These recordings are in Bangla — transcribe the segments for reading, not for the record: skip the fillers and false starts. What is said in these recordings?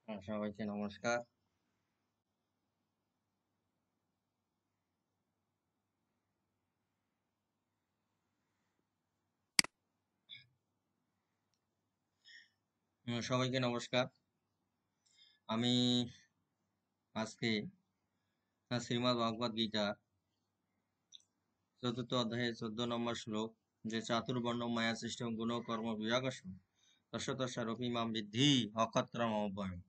সবাইকে নমস্কার। সবাইকে নমস্কার। আমি আজকে শ্রীমদ্ ভগবদ গীতা ৪র্থ অধ্যায়ের ১৪ নম্বর শ্লোক, যে চাতুর্বর্ণ মায়া সৃষ্টং গুণ কর্ম বিভাগস্য তস্য তস্যারপি মাম বিদ্ধি অক্ষত্রম অব্যয়ম।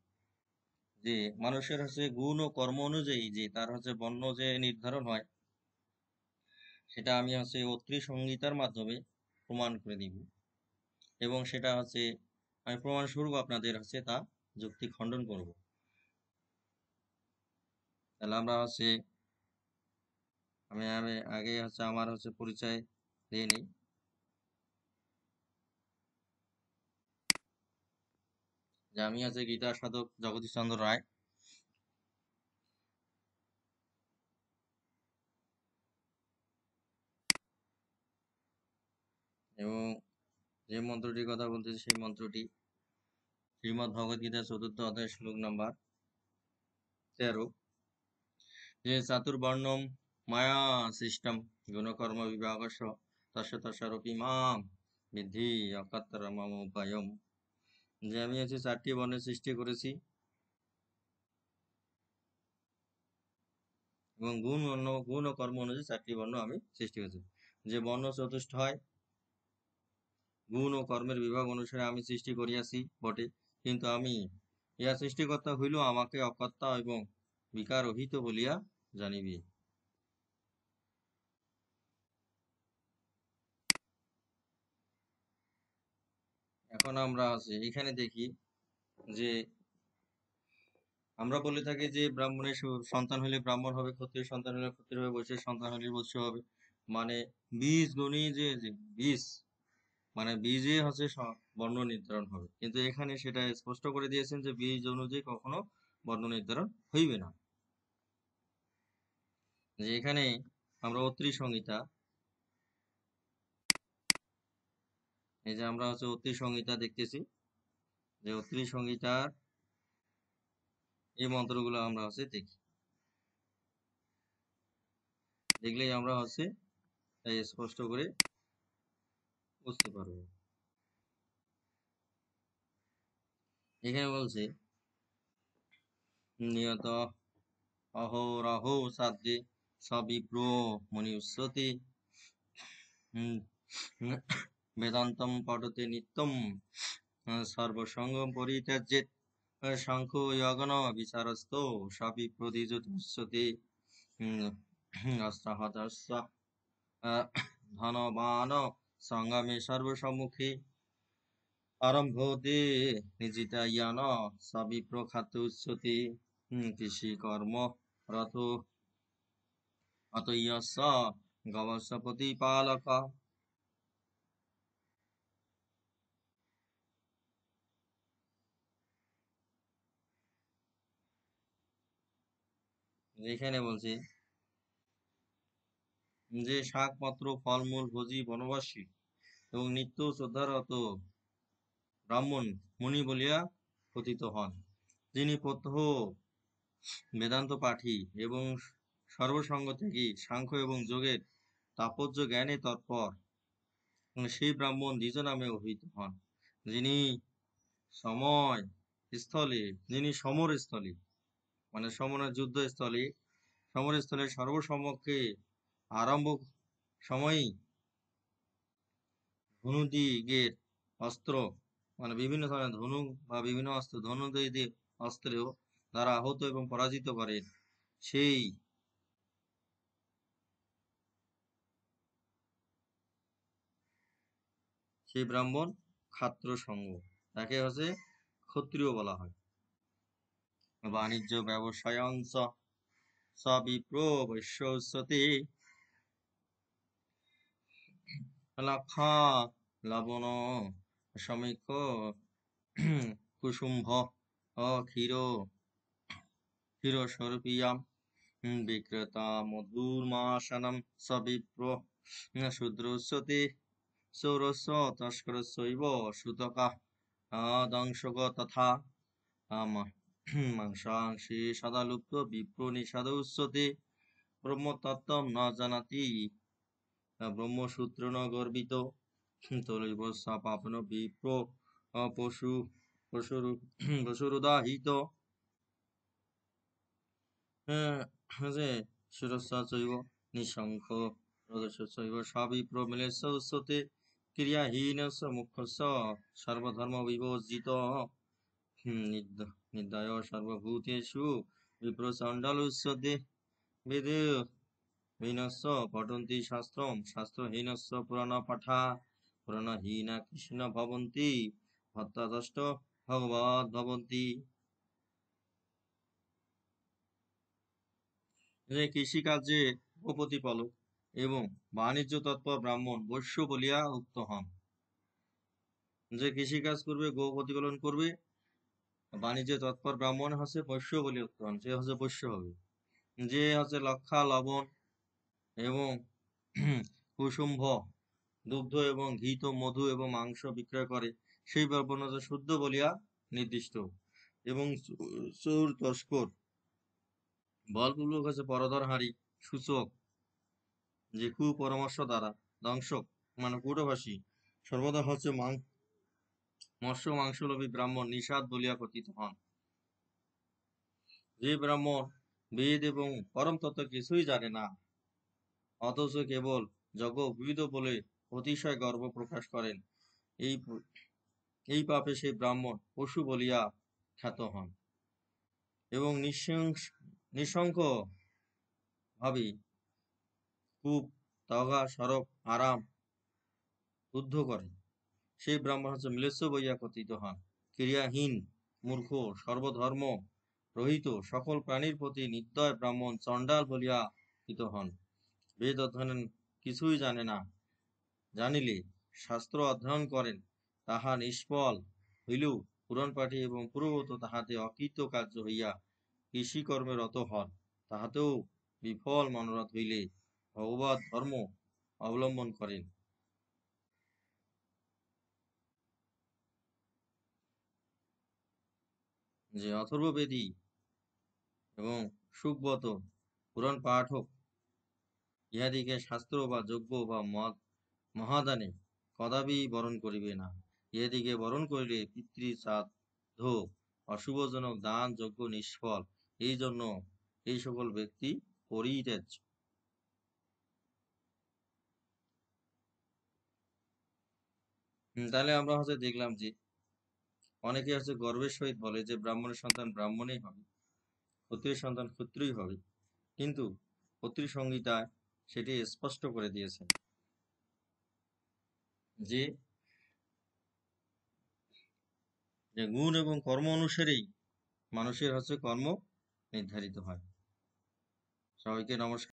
যে মানুষের গুণ ও কর্ম অনুযায়ী যে তার বর্ণ যে নির্ধারণ হয়, সেটা আমি অত্রি সংহিতার মাধ্যমে প্রমাণ করে দিব, এবং সেটা আমি প্রমাণস্বরূপ আপনাদের তা যুক্তি খণ্ডন করব। তাহলে আমরা আমি আমি আগে আমার পরিচয় দিয়ে নিই। যে আমি গীতা সাধক জগদীশ চন্দ্র রায়। এবং যে মন্ত্রটির কথা বলতেছি সেই মন্ত্রটি শ্রীমদ্ ভগবদ গীতা ৪র্থ অধ্যায় শ্লোক নাম্বার ১৩, যে চাতুর্বর্ণম মায়া সৃষ্টম গুণকর্ম বিভাগস্য তস্য তস্যারপি মাম বিদ্ধি অক্ষত্রম উপায়ম। যে আমি 4টি বর্ণের সৃষ্টি করেছি, এবং গুণ ও কর্ম অনুযায়ী 4টি বর্ণ আমি সৃষ্টি করেছি। যে বর্ণ চতুষ্ট হয়, গুণ ও কর্মের বিভাগ অনুসারে আমি সৃষ্টি করিয়াছি বটে, কিন্তু আমি ইহা সৃষ্টিকর্তা হইল আমাকে অকর্তা এবং বিকার রহিত বলিয়া জানিবি। এখন আমরা এখানে দেখি যে আমরা বলে থাকি যে ব্রাহ্মণের সন্তান হলে ব্রাহ্মণ হবে, ক্ষত্রিয় সন্তান হলে ক্ষত্রিয় হবে, বৈশ্যের সন্তান হলে বৈশ্য হবে। মানে বীজ গুণী যে বীজ, মানে বীজে বর্ণ নির্ধারণ হবে, কিন্তু এখানে সেটা স্পষ্ট করে দিয়েছেন যে বীজ অনুযায়ী কখনো বর্ণ নির্ধারণ হইবে না। যে এখানে আমরা অত্রি সংহিতা, এই যে আমরা অত্রি সংহিতা দেখতেছি, যে অত্রি সংহিতার এই মন্ত্রগুলো আমরা দেখি, দেখলেই আমরা স্পষ্ট করে বুঝতে পারবো। এখানে বলছে নিয়ত অহোরাহ সাধ্যে সবিপ্র মনিষ্যতি বেদান্তম পঠতে নিত্যম সর্বসঙ্গ পরিত্যাজ্যেত সাংখ্য যজ্ঞ বিচারস্থ সবিপ্রতিযুৎসতি অষ্টাদশ ধনবান সংগ্রামে সর্বসম্মুখে আরম্ভতে নিজিতায়ান সবিপ্রখাত উচ্যতে কৃষি কর্ম রথ অতয়স্য গবস্য প্রতিপালক। এখানে বলছে যে শাকপত্র ফলমূল ভোজি বনবাসী এবং নিত্য শ্রদ্ধারত ব্রাহ্মণ মুনি বলিয়া কথিত হন, যিনি প্রত্যহ বেদান্ত পাঠী এবং সর্বসঙ্গ থেকে সাংখ্য এবং যোগের তাৎপর্য জ্ঞানে তৎপর, সেই ব্রাহ্মণ দ্বিজ নামে অভিহিত হন। যিনি সমর স্থলে, মানে সমরের যুদ্ধস্থলে, সমরস্থলে সর্বসম্মুখে আরম্ভ সময়ই ধনুদিগের অস্ত্র, মানে বিভিন্ন ধরনের ধনু বা বিভিন্ন অস্ত্র, ধনুদিগের অস্ত্র দ্বারা আহত এবং পরাজিত করেন সেই ব্রাহ্মণ ক্ষাত্র সঙ্গ, তাকে ক্ষত্রিয় বলা হয়। বাণিজ্য ব্যবসায়াংশ সবিপ্র বৈশ্যতি লক্ষা লবণ সমীক্ষ কুসুম্ভ ক্ষীর স্বরূপিয়াম বিক্রেতা মধুর্মাসনম সবিপ্র শূদ্রস্যতে সৌরস্য তস্করস্যৈব সুতকা দংশক তথা মাংসাংশে সদালুপ্ত বিপ্র নিষাদ উচ্যতে ব্রহ্মতত্ত্বম ন জানাতি ব্রহ্মসূত্র ন গর্বিত তলৈব পাপন বিপ্র পশু পশুরুদাহিত যে শিরস্যা চৈব নিঃশঙ্ক চৈব সবিপ্র মিলেস্য উচ্যতে ক্রিয়াহীনস্য মুখ্যস্য সর্বধর্ম বিবর্জিত নির্দয় সর্বভূতেষু বিপ্রচণ্ডাল উচ্যতে বেদ হীনস্য পঠন্তি শাস্ত্রম শাস্ত্রহীনস্য পুরাণ পাঠা পুরাণহীনা কৃষ্ণ ভবন্তি ভক্তাদষ্ট ভগবৎ ভবন্তি। যে কৃষিকার্যে প্রতিপালক এবং বাণিজ্য তৎপর ব্রাহ্মণ বৈশ্য বলিয়া উক্ত হন। যে কৃষিকাজ করবে, গো প্রতিপালন করবে, বাণিজ্য তৎপর ব্রাহ্মণ হচ্ছে বৈশ্য বলিয়া উক্ত হন, সে হচ্ছে বৈশ্য হবে। যে হচ্ছে লক্ষা লবণ এবং কুসুম্ভ দুগ্ধ এবং ঘৃত মধু এবং মাংস বিক্রয় করে, সেই ব্রাহ্মণ হচ্ছে শুদ্ধ বলিয়া নির্দিষ্ট। এবং চোর তস্কর বলপূর্বক হচ্ছে পরধরহারি সূচক, যে কুপরামর্শ দ্বারা দংশক মানে কূটভাষী সর্বদা হচ্ছে মৎস্য মাংসলোভী ব্রাহ্মণ নিষাদ বলিয়া কথিত হন। যে ব্রাহ্মণ বেদ এবং পরম তত্ত্ব কিছুই জানে না, অথচ কেবল যজ্ঞ বিবিধ বলে অতিশয় গর্ব প্রকাশ করেন, এই পাপে সেই ব্রাহ্মণ পশু বলিয়া খ্যাত হন। এবং নিঃশঙ্ক ভাবে কূপ তগা সরব আরাম উদ্ধ করেন, সেই ব্রাহ্মণ হচ্ছে ম্লেচ্ছ বইয়া কথিত হন। ক্রিয়াহীন মূর্খ সর্বধর্ম রহিত সকল প্রাণীর প্রতি নির্দয় ব্রাহ্মণ চণ্ডাল বলিয়া কথিত হন। বেদ অধ্যয়ন কিছুই জানে না, জানিলে শাস্ত্র অধ্যয়ন করেন, তাহা নিষ্ফল হইলেও পুরাণ পাঠে এবং পূর্ববত তাহাতে অকৃত কার্য হইয়া কৃষিকর্মে রত হন, তাহাতেও বিফল মনোরথ হইলে ভগবৎ ধর্ম অবলম্বন করেন। যে অথর্ববেদী এবং সুব্রত পুরাণ পাঠক ইহাদিকে শাস্ত্র বা যজ্ঞ বা মহাদানে কদাপি বরণ করিবে না। ইহাদিকে বরণ করিলে পিতৃশ্রাদ্ধ অশুভজনক দান যজ্ঞ নিষ্ফল, এই জন্য এই সকল ব্যক্তি পরিত্যাজ্য। তাহলে আমরা হচ্ছে দেখলাম যে অনেকে হচ্ছে গর্বের সহিত বলে যে ব্রাহ্মণের সন্তান ব্রাহ্মণই হবে, ক্ষত্রিয়ের সন্তান ক্ষত্রিয় হবে, কিন্তু ক্ষত্রিয় সংহিতায় সেটি স্পষ্ট করে দিয়েছেন যে গুণ এবং কর্ম অনুসারেই মানুষের হচ্ছে কর্ম নির্ধারিত হয়। সবাইকে নমস্কার।